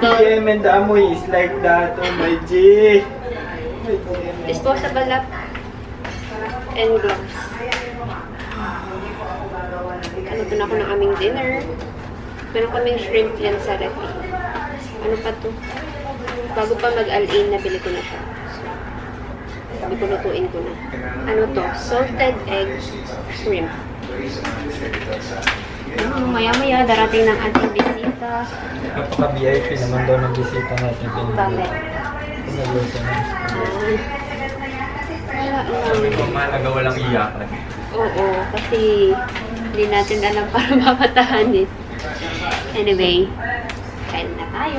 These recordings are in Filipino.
PM and the amoy is like that. Oh my G. Disposable lap and gloves. Ano na ako ng aming dinner. Meron kaming shrimp yan sa recipe. Ano pa to? Bago pa mag-all-in, nabili ko na siya. Sabi ko, lutuin ko na. Ano to? Salted egg shrimp. Maya-maya, darating ng ating bisita. Napaka-VIP naman daw ng bisita natin. Bakit? Nagluto na. Sabi ko, mahalaga walang iyakan. Oo, kasi hindi natin alam para mapatahan eh. Anyway, kain na tayo.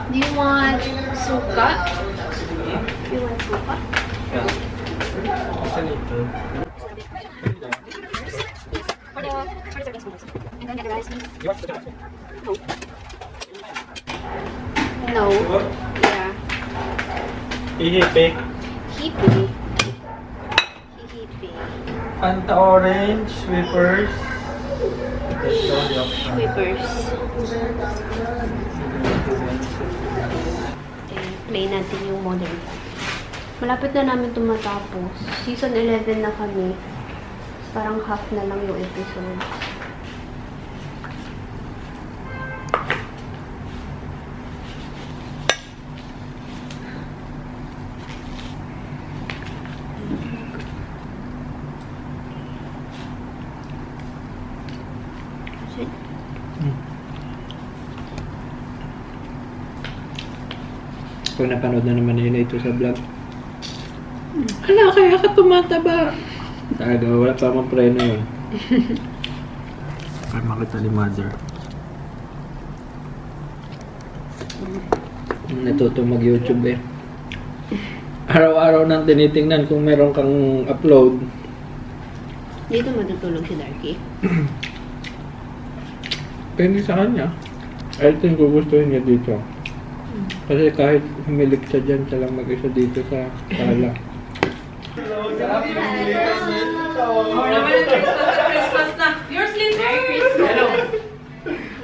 Do you want suka? Do you want suka? Yeah. Saan ito? No. Yeah. Ihipik. Hippie. Hippie. Fanta orange, whippers. Whippers. Play natin yung modern. Malapit na namin ito matapos. Season 11 na kami. Parang half na lang yung episode. Kung napanood na naman nila ito sa vlog. Hala, kaya ka tumataba. Talaga, wala pa akong preno yun. Kaya makita ni mother. Natuto mag-YouTube eh. Araw-araw nang tinitingnan kung meron kang upload. Dito matutulog si Darky. Pwede sa kanya. I think gugustuhin niya dito. Kasi kahit humilig siya dyan, siya lang mag-isa dito sa sala. Christmas na! Your slippers! Hello!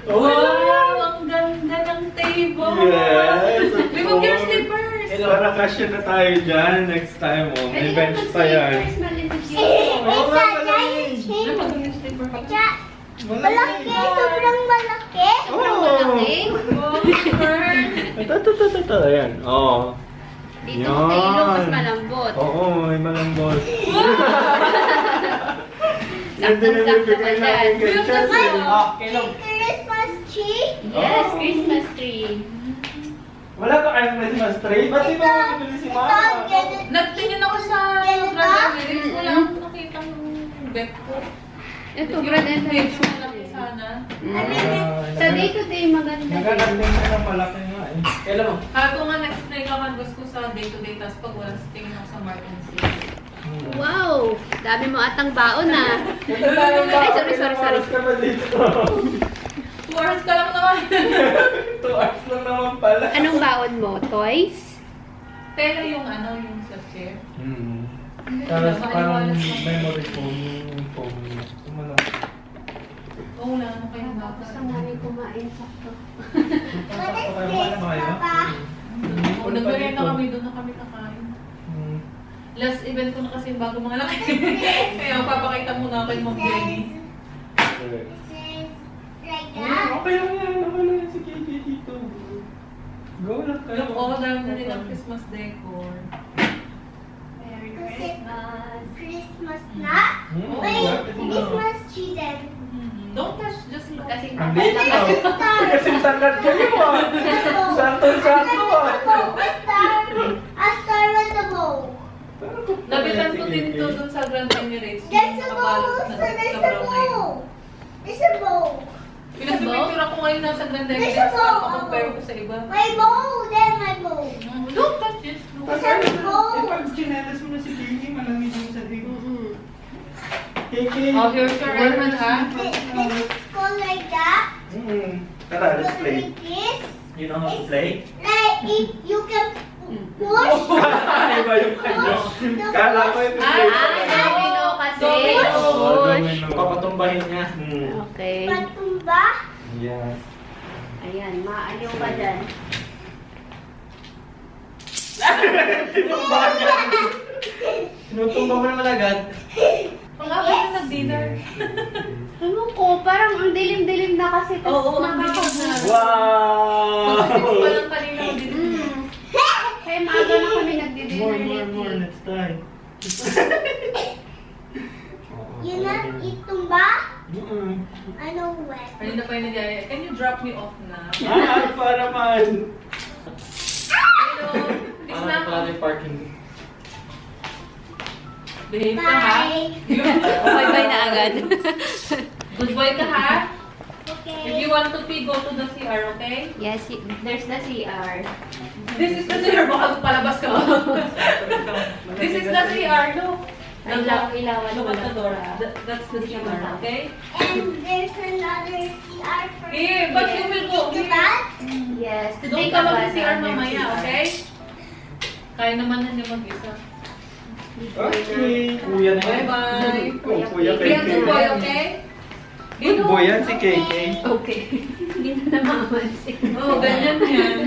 Wow! Ang ganda ng table! Yes! Remove your slippers! Para kasya na tayo dyan next time. Oh. May bench pa yan. Malaki! Sobrang malaki! Ito. Ayan. Oo. Dito ko kay Ilo, mas malambot. Oo, may malambot. Saktong-sakto pa dyan. Christmas tree? Yes, Christmas tree. Wala pa kayong Christmas tree? Ba't di ba makabili si Mama? Nagtingin ako sa brand and lyrics. Wala akong nakita yung bet ko. Ito, brand and lyrics. Sana. Sa day-to-day, maganda. Nagagandang siya ng malaki nga eh. Kailan mo? Ako nga next-night ako gusto ko sa day-to-day, tapos pag wala sa tingin ako sa Mark and C. Wow! Dami mo atang baon ah. Ay, sorry. 2 hours ka lang naman. 2 hours lang naman pala. Anong baon mo? Toys? Pero yung ano, yung sa chair. Parang memory foam yung foam. Oo, wala naman kayo Tapos ang namin kumain sakto. What is this, Papa? Oo, nag-merienda kami, doon na kami kakain. Last event ko na kasi yung bago mga laki. Kaya papakita muna ako yung mag-ready. This is like that. Okay lang yan. Okay lang yan si KJ dito. Go lang kayo. Yung order na nilang Christmas decor. Merry Christmas na? Wait, Christmas tree then. Don't touch, just look. Kasi Ang linaw. Kasi standard kayo ah. Sakto-sakto ah. A star with a bow. Nabitan ko din ito dun sa Grand Emirates. There's a Yung bow. nakabalot na So there's sa a brown na yun. bow. There's a bow. Pinag-picture ako ngayon nasa Grand There's Emirates. a bow. Compare ko sa iba. My bow. Then my bow. Don't touch, just look. There's a bow. Pag chinelas mo na si Kiki, malamig yung sa tingin. Mm-mm. Kiki. Oh, here's your Edmund, ha? This go like that. Tara, Go let's play. like this. You know how to play? Like if you can push. Iba yung kanya. Kala ko yung play. Domino kasi. Push. Papatumbahin niya. Okay. Patumba. Yes. Ayan, maaliw ka dyan. Tinumbahan niya. Tinutumba mo naman agad. Pangapit na nag-dinner. Ano ko, parang ang dilim-dilim na kasi. Tas Oo, ang dilim na. Wow! Mag-six pa lang kanina ko din. Kaya maaga na kami nagdi-dinner More. lately. Let's try. You not eat tumba? Ano wet? Kanina pa yung nagyari. Can you drop me off na? Pa naman. Hello. Please na. Parang parking. Behave ka ha. Bye-bye na agad. Good boy ka ha. If Okay. you want to pee, go to the CR, okay? Yes, there's the CR. This is the CR. Baka palabas ka. This is the CR. Look. Ilawan Look mo at the na. door. That's the CR, okay? And there's another CR for Here, but you will go. Take a bath. Yes, to Doon take ka a bath mag-CR under mamaya, CR. okay? Kaya naman na niya mag-isa. Okay. Kuya na yan. Bye-bye. Oh, kuya Be a good boy, KK. okay? Good boy yan si KK. Okay. Hindi na namamansin. Oh, ganyan yan.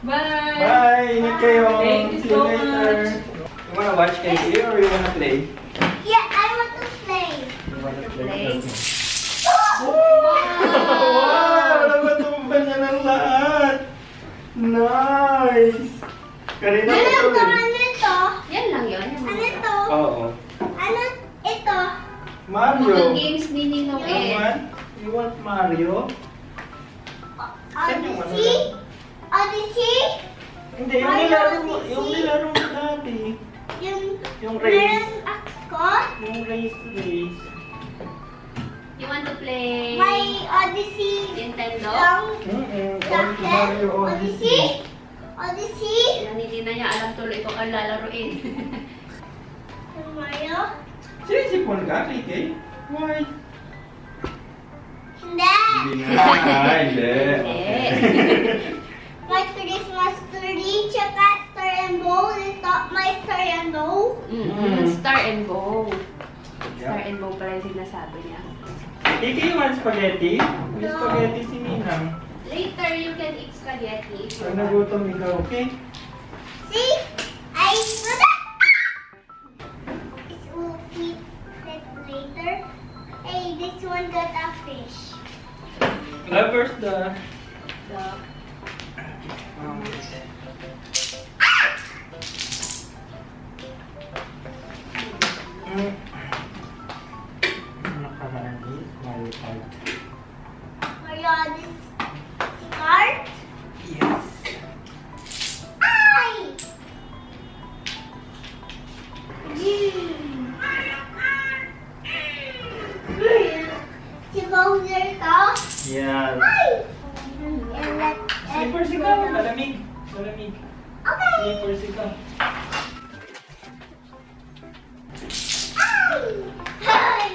Bye! Bye! Ingat kayo. Thank you See so you later. much. You wanna watch KK or you wanna play? Yeah, I want to play. You wanna Play. Wow! Nabatumba niya ng lahat! Nice! Karina Ano ko ito? Ano ito? Yan lang yun. Yung Ano mga, ito? Oo. Ano ito? Mario! mga games ni Ninong You Ed. want? You want Mario? Odyssey? Odyssey? Hindi, yung nilaro mo, yung nilaro mo dati. Yung race. Meron ako? Yung race. You want to play My Odyssey Nintendo? long Mario jacket? Odyssey. Odyssey? Yan, hindi na niya alam tuloy kung ang lalaroin. Mario? Sinisipon ka, KK? Why? Hindi. Hindi na. Hindi. My Christmas tree, tsaka star and bow. Ito, my star and bow. Star and bow. Star and bow pala yung sinasabi niya. KK, you want spaghetti? May spaghetti si Ninang. Later, you can eat spaghetti. Pag nagutom ikaw, okay? See? I put it. It will keep it later. Hey, this one got a fish. First the... Nakaraan is Mario Kart. Mario, this card. Yes. Ay! Si Bowser to? Yes. Ay! And let Slippers ikaw. Malamig. Malamig. Okay. Slippers ikaw. Ay! Ay!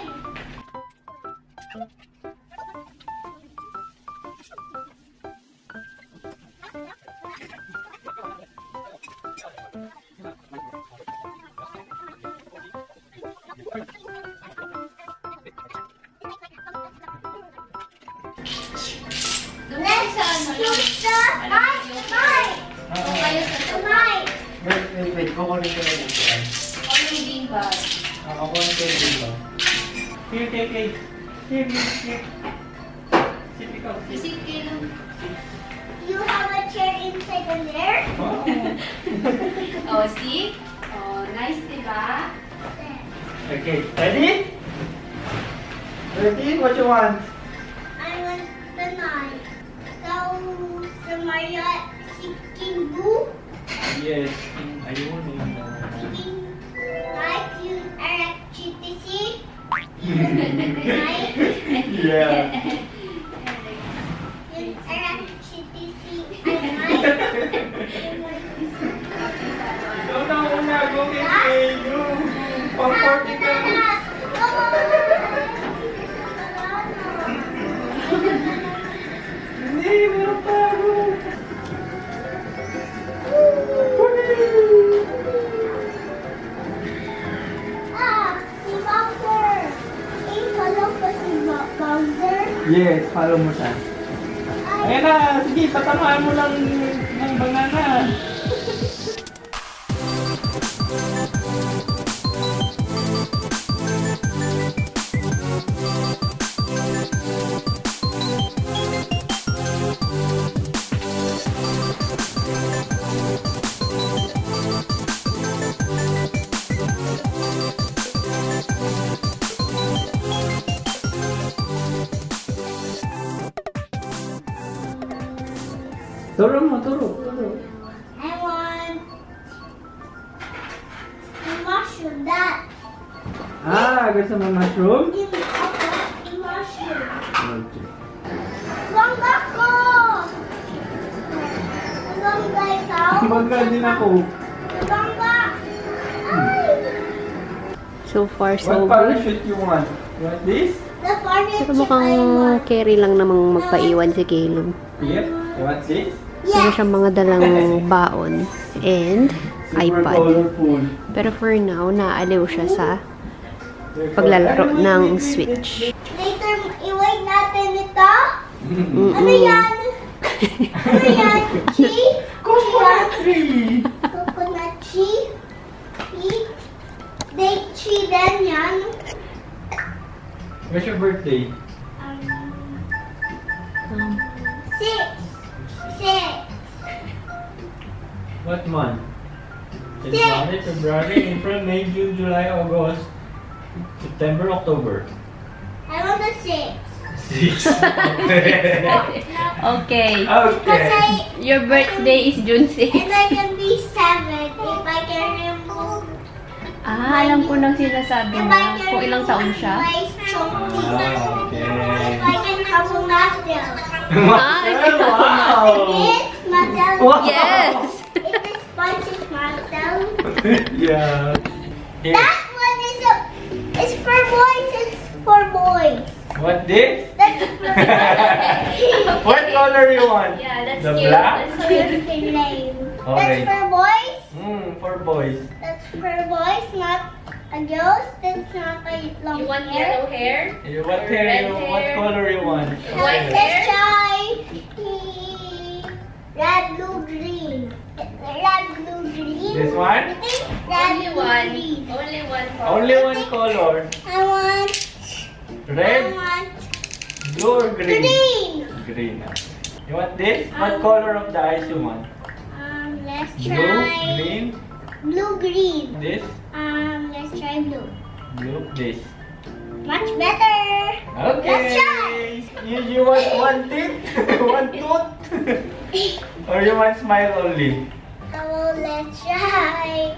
Doon kayo sa ano lang. Pizza! Ay! Ay! Doon kayo sa Ay! Wait. Kukunin ko na yung kuhan. o yung beanbag. Kukunin ko yung dito. Here, KK. Here. Sit ikaw. Isip kayo lang. You have a chair inside in there? Wow. Oh, see? Oh, nice, diba? Okay, ready? Ready? What you want? Are you chicken boo? Yes. Ayun eh. Chicken like you are chickpea? Right? Yeah. You are chickpea. Ikaw na una. Go get you. Pang-40 ka. Hindi, meron pa ako. Si Bowser. Follow ko si Bowser. Yes, follow mo siya. Ayan na, sige, patamaan mo lang ng banana. Turo mo, turo. I want the mushroom. That. Gusto mo mushroom? The mushroom. Okay. Bangga ko! Bangga ikaw? Bangga din ako. Bangga! Ay! So far, so What good. parachute you want? You want this? The parachute Pero mukhang carry lang namang magpaiwan si Caleb. Yep. You want this? Meron siyang mga dalang baon and Super iPad. colorful. Pero for now, naaliw siya sa paglalaro ng Switch. Later, iwag natin ito. Mm-mm. Ano yan? Ano yan? Chi? Coconut tree! Coconut chi? Date chi din yan. What's your birthday? Six. What month? Six. January, February, April, May, June, July, August, September, October. I want the six. 6. Okay. Because Your birthday is June 6. and I can be seven if I can remove. Alam ko nang sinasabi If mo I can kung ilang taon remove siya. my chunky. Okay. If I can have a muscle. Wow! This muscle. Wow. Yes! It is sponge's muscle. Yeah. That one is for boys. It's for boys. What this? That's for boys. What color you want? Yeah, that's The cute. black? That's the name. Okay. That's for boys. For boys. That's for boys, not a girls. That's not a long You want hair. yellow hair? What Red hair? What hair. color you want? Like Red this hair? guy. Red, blue, green. Red, blue, green. This one? Red, Only blue, one. green. Only one for Only one color. I want. I Red, want blue, or green? green. Green. You want this? What color of the eyes you want? Let's Blue, try green, blue, green. this, Let's try blue. blue, this. Much better. Okay. Let's try. You want one teeth? One tooth? Or you want smile only? Oh, let's try.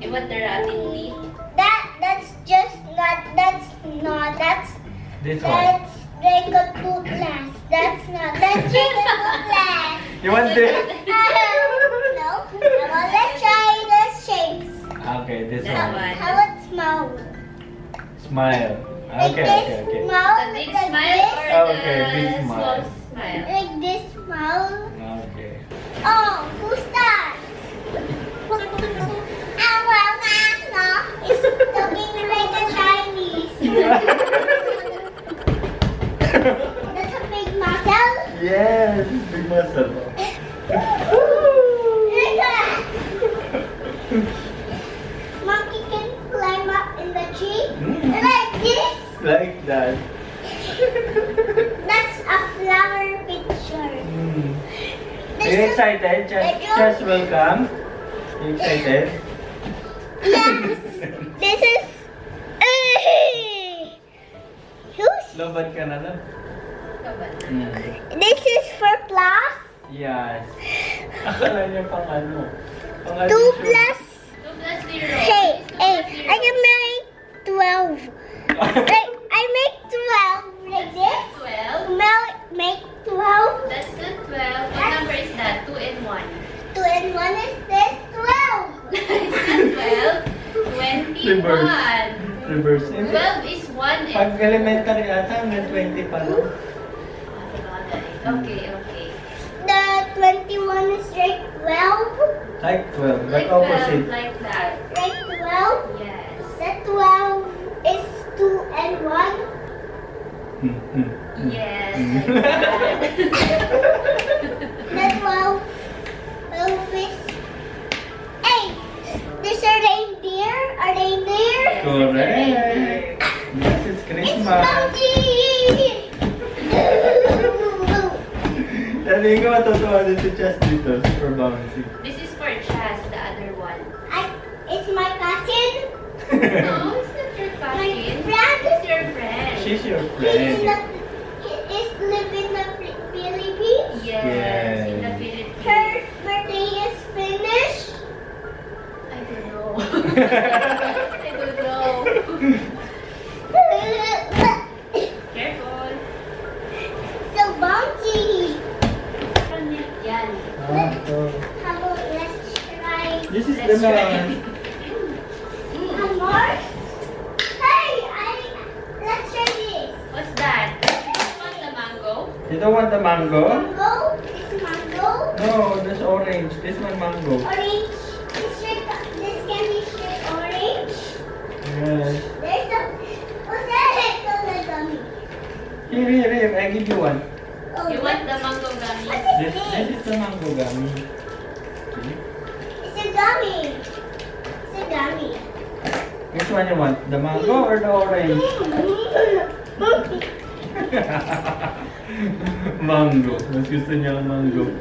You want the rabbit teeth? That's just not. That's This one. that's Dragon Toothless. That's not. That's Dragon Toothless. You want this? No. Well, let's try the shapes. Okay, this That one. one. How about smile? Smile. Like Okay, this okay, okay. smile. The big like smile this. or Okay, big the small smile. smile? Like this smile. Okay. Oh, who's that? It's talking like a Chinese. That's a big muscle. Yes, big muscle. Monkey can climb up in the tree Mm. like this. Like that. That's a flower picture. Are you excited? Just welcome. You excited? Yes. This is. Who's? Lobat ka na lang. This is for plus. Yes. Akala niya pang ano? Pang 2 plus. 2 plus 0. Hey, I can make 12. I make 12 like this. 12. Make 12. That's good, 12. What number is that? 2 and 1. 2 and 1 is this 12. It's not 12. 21. Reverse. 12 is 1 and Pag elementary ata, hanggang 20 pa lang. Okay. The 21 is like 12. Like 12, Like but opposite. 12, like that. Like 12. Yes. The 12 is 2 and 1. Yes. The 12 is 8. There's a reindeer. A reindeer. Correct. Yes, it's It's Christmas. Bounty. Sabi ko matutuwa din si Chas dito, super bouncy. This is for Chas, the other one. It's my cousin. No, it's not your My cousin. friend. It's your friend. She's your He's friend. live in the Philippines. Yes, in the Yes. Philippines. Her birthday is finished. I don't know. I don't know. Careful. So bouncy. Yan. How about let's try This is Let's the try. one. one more? Hey, let's try this. What's that? You want the mango? You don't want the mango? Mango. It's mango. No, there's orange. This one mango. Orange. This can be straight orange. Yes. There's a what's that? It's a gummy. Here, I give you one. Oh, You want the mango gummy? What This is this? is the mango gummy. See? It's a gummy. It's a gummy. Which one you want? The mango or the orange? Mango. Mas gusto niya ang mango.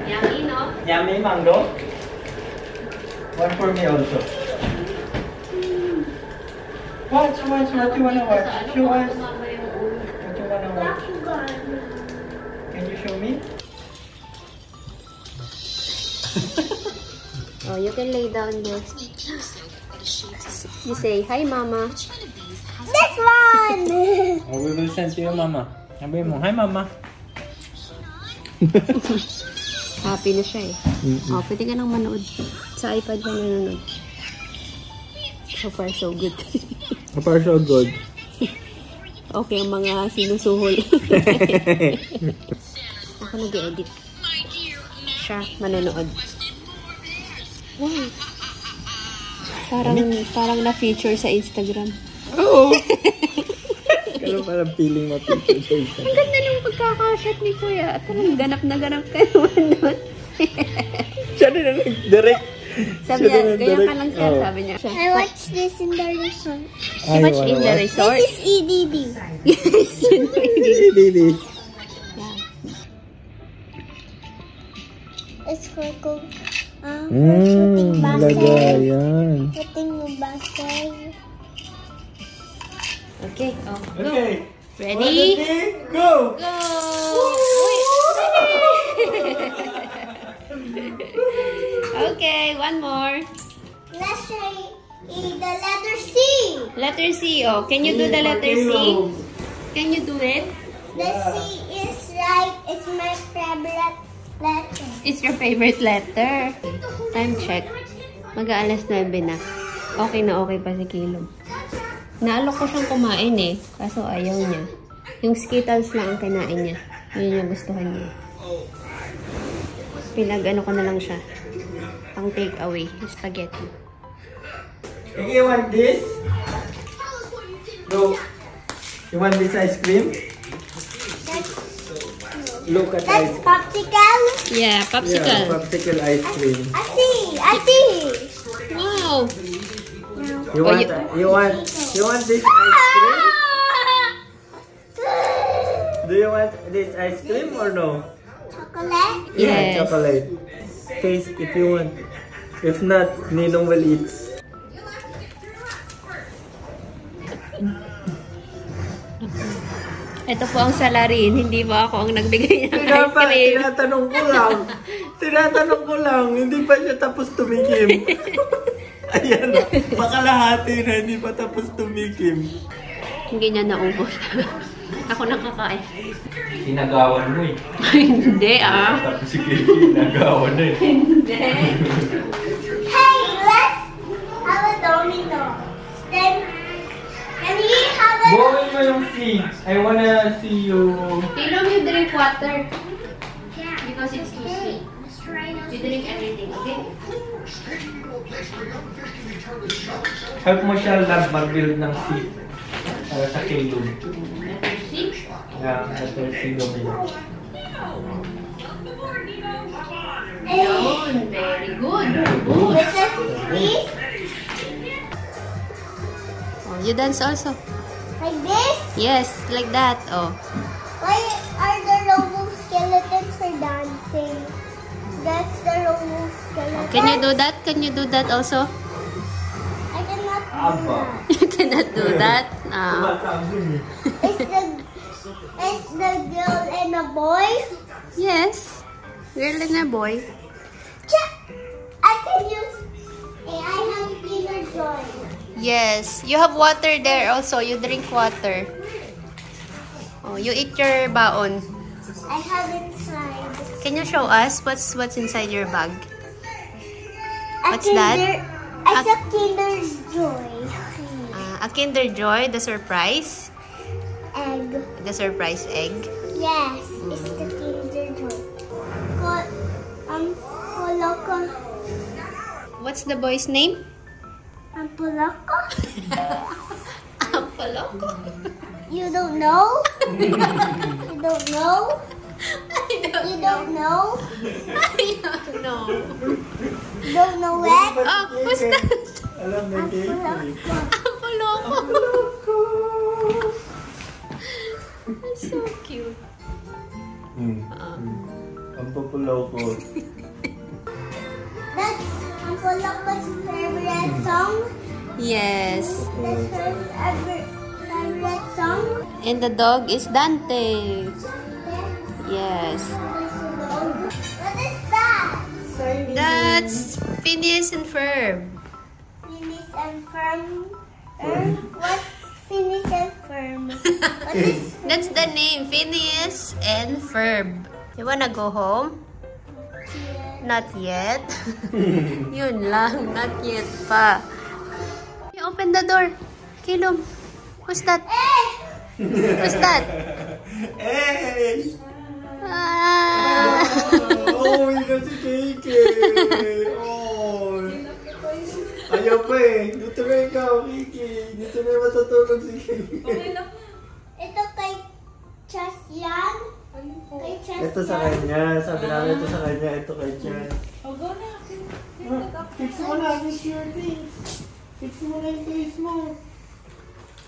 Yummy, no? Yummy mango? One for me also. What you wanna watch? Show us. Tumama yung ulo. What you wanna watch? Can you show me? Oh, you can lay down there. You say, hi, mama. This one. Oh, we will send to your mama. Sabi mo, hi mama. Happy na siya eh. Oh, pwede ka nang manood. Sa iPad siya nanonood. So far, so good. So far, so good. Okay, ang mga sinusuhol. Ako nag-edit. Siya, manonood. Wow. Parang na-feature sa Instagram. Oo. Kaya parang feeling ma-feature sa isa. Ang ganda ng pagkakashot ni Kuya. At parang ganap na ganap ka naman doon. Siya din ang direct. Sabi niya, ganyan ka lang siya, sabi niya. I watched this in the resort. She watched in the resort. This is EDD. Yes, yun. Didi. Yeah. It's for shooting baskets. Lagayan. Shooting baskets. Okay, oh, go. Okay. Ready? Go! Go! Okay, one more. Let's try the letter C. Letter C. Oh, can you do the letter C? Can you do it? The C is right. It's my favorite letter. It's your favorite letter. Time check. Mag-aalas 9 na. Okay na okay pa si Kilom. Naalok ko siyang kumain eh. Kaso ayaw niya. Yung Skittles lang ang kinain niya. Yun yung gustuhan niya. Pinag-ano ko na lang siya. Pang take away. Spaghetti. You want this? No. You want this ice cream? Look at That's ice popsicle. Yeah, popsicle. Yeah, popsicle ice cream. I see. Wow. You want this ice cream? Do you want this ice cream or no? Chocolate. Yeah, Yes. chocolate. Taste if you want. If not, Ninong will eat. Ito po ang salarin. Hindi ba ako ang nagbigay ng ice cream? Tinatanong ko lang, hindi pa siya tapos tumikim. Ayan, pakalahati na hindi pa tapos tumikim. Hindi niya naubos. Ako nakakain. Inagawan mo eh. Hindi Tapos si Kiki, inagawan na eh. Hindi. Hey, let's have a domino. Then, can we have a... Bawal mo yung seeds. I wanna see you. Kailan you drink water? Because it's too sweet. You drink everything, okay? Help mo siya lang mag-build ng seed. Para sa Caleb. Yeah, ito si Domino. Yun, very good. This is sweet. Oh, you dance also? Like this? Yes, like that. Oh. Why are the robo skeletons for dancing? That's the robo skeleton. Can you do that? Can you do that also? I cannot do Aba. that. You cannot do that? Is the girl and a boy? Yes. Girl and a boy. I can use. I have Kinder Joy. Yes. You have water there also. You drink water. Oh, you eat your baon. I have inside. Can you show us what's inside your bag? A What's that? It's a Kinder Joy. A Kinder Joy, the surprise. Egg. The surprise egg. Yes, it's the Kinder Joy. Poloko. What's the boy's name? Poloko? Poloko. You don't know? You don't know? You don't know? I don't know. You don't know what? Oh, who's that? Alam na Kiki. Poloko. That's so cute. Ang popular ko. That's Poloko's favorite song. Yes. That's her favorite song. And the dog is Dante. Yes. What is that? That's Phineas and Ferb. Phineas and Ferb. What? Phineas and Ferb. What is? That's the name, Phineas and Ferb. You wanna go home? Not yet. Yun lang, not yet pa. You open the door. Kilom. Who's that? Who's that? Hey! Ah. Oh, yun na si Kiki. Oh. Ayaw pa eh. Dito na ikaw, Kiki. Dito na matutulog si Kiki. Ito kay Chas yan. Kay Chas Ito sa kanya. Sabi namin ito sa kanya. Ito kay Chan. Oh, go na. Fix mo na. Fix your things. Fix mo na yung face mo.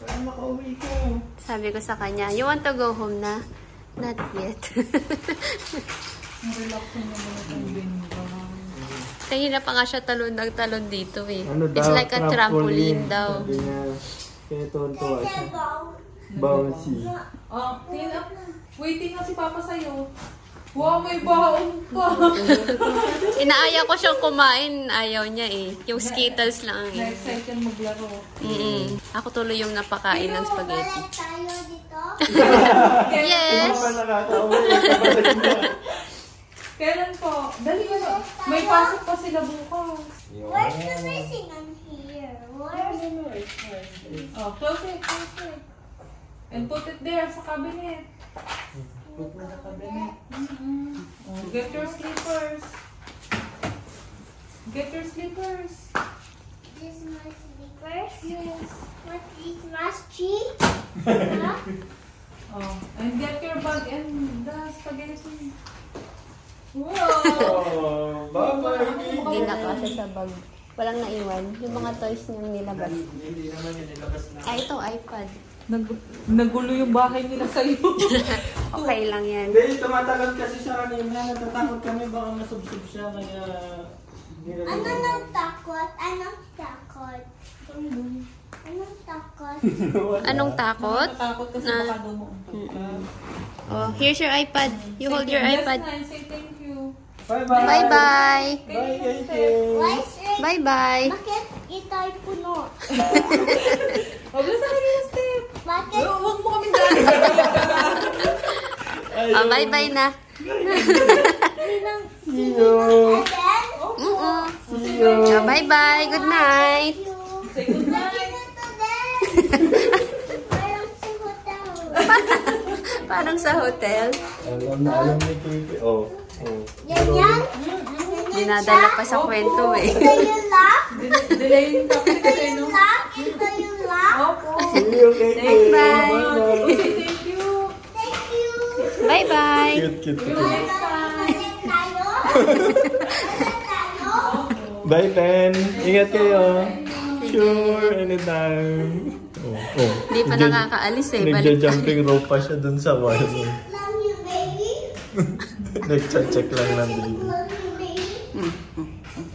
Para makauwi ka. Sabi ko sa kanya, you want to go home na? Not yet. Kanina pa nga siya talon ng talon dito eh. Ano It's daw? like a trampoline daw. Sabi niya. Kaya tuwan-tuwa siya. Bow. Bouncy. Oh, tingin up. Waiting na si Papa sa'yo. Wow, may baon pa. Inaaya ko siyang kumain. Ayaw niya eh. Yung Skittles lang eh. Na-excited maglaro. Ako tuloy yung napakain ng spaghetti. Balik tayo dito. Yes! Hindi pa nakakauwi. Kabalik na. Kailan po? Dali mo. May pasok pa sila bukas. Where's the missing on here? Where's the Oh, close it. And put it there sa cabinet. Put mo sa cabinet. Oh, get your slippers. Get your slippers. This is my slippers. Yes. What is mushy? Huh? Oh, and get your bag and the spaghetti. Wow! Oh, bye-bye, Kiki. Hindi na kasi sa bag. Walang naiwan. Yung mga toys niyang nilabas. Hindi naman yun nilabas na. Ah, ito, iPad. Nagulo yung bahay nila sa'yo. Okay lang yan. Hindi, tumatagal kasi siya kanina. Natatakot kami baka masubsob siya. Kaya... Ano nang takot? Anong takot? Anong takot? Anong takot? Natatakot kasi Na- baka dumuuntog ka. Oh, here's your iPad. You hold your Yes, iPad. Nan, say thank you. Bye-bye. Bye-bye. Bye, KK. Why is it? Bye-bye. Bakit ito'y puno? Huwag na sa akin yung step. Bakit? Huwag mo kami dali. Oh, bye-bye na. See you. Again? See you. Oh, bye-bye. Good night. Say good night. Parang sa hotel. Alam na alam ni KK. Oh. Yan yan? Dinadala pa sa kwento eh. Ito yung lock? Delay yung topic Ito kasi, yung no? lock? Ito yung lock? Opo. See you, KK. Bye. Say thank you. Thank you. Bye-bye. Cute. Balik tayo? Balik tayo? Bye, Ben. Ingat kayo. Sure, anytime. Oh. Hindi pa nakakaalis eh. Balik. Nagja-jumping rope pa siya dun sa wall. Love you, baby. Nagcha-check lang ng baby. Love you, baby.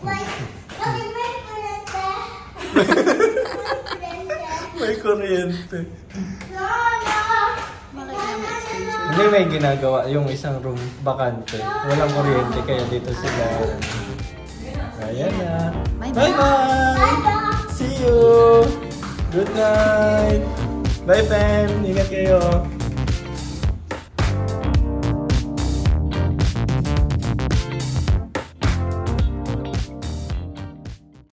Why? Bakit may kulete? May kuryente. No, no. Hindi, may ginagawa yung isang room bakante. Walang kuryente kaya dito sila. Ayan na. Bye-bye. Bye-bye! See you! Good night! Bye, Ben! Ingat kayo!